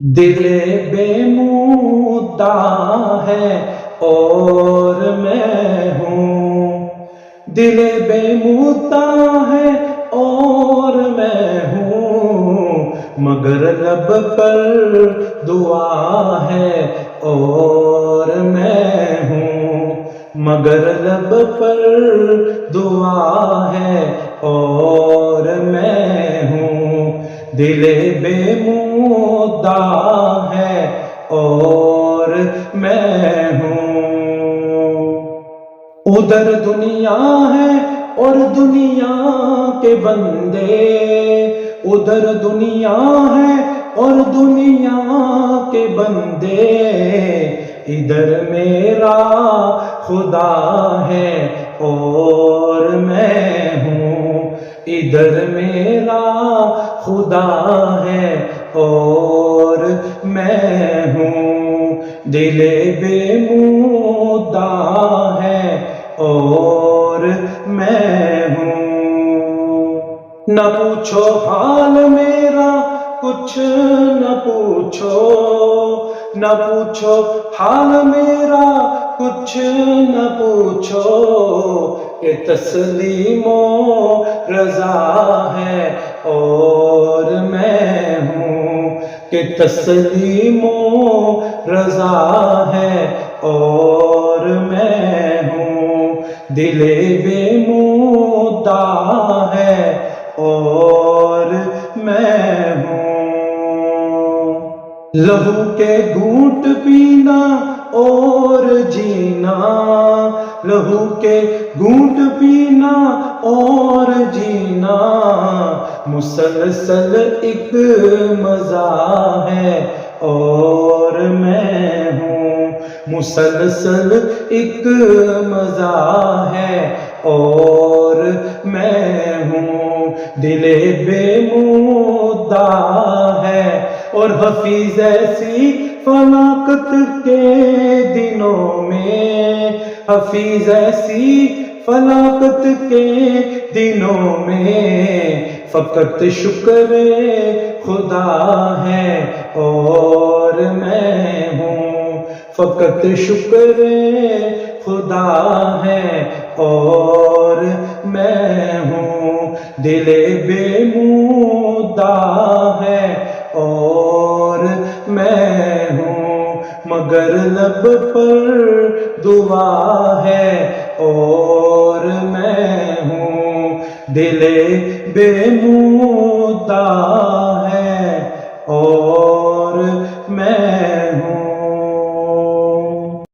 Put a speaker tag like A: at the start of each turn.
A: دل بے مدعا ہے اور میں ہوں، دل بے مدعا ہے اور میں ہوں، مگر لب پر دعا ہے اور میں ہوں، مگر لب پر دعا ہے اور میں ہوں، دل بے مدعا ہے اور میں ہوں۔ ادھر دنیا ہے اور دنیا کے بندے، ادھر دنیا ہے اور دنیا کے بندے، ادھر میرا خدا ہے اور میں ہوں، ادھر میرا خدا ہے اور میں ہوں، دل بے مدعا ہے اور میں ہوں۔ نہ پوچھو حال میرا کچھ نہ پوچھو، نہ پوچھو حال میرا کچھ نہ پوچھو، کہ تسلیم و رضا ہے اور میں ہوں، کہ تسلیم و رضا ہے اور میں ہوں، دل بے مدعا ہے اور میں ہوں۔ لہو کے گھونٹ پینا اور جینا، لہو کے گھونٹ پینا اور جینا، مسلسل ایک مزہ ہے اور میں ہوں، مسلسل ایک مزہ ہے اور میں ہوں، دل بے مدعا ہے اور حفیظ ایسی فلاکت کے دنوں میں، حفیظ ایسی فلاکت کے دنوں میں، فقط شکر خدا ہے اور میں ہوں، فقط شکر خدا ہے اور میں ہوں، دل بے مدعا ہے اور میں ہوں، مگر لب پر دعا ہے اور میں ہوں، دل بے مدعا ہے اور میں ہوں۔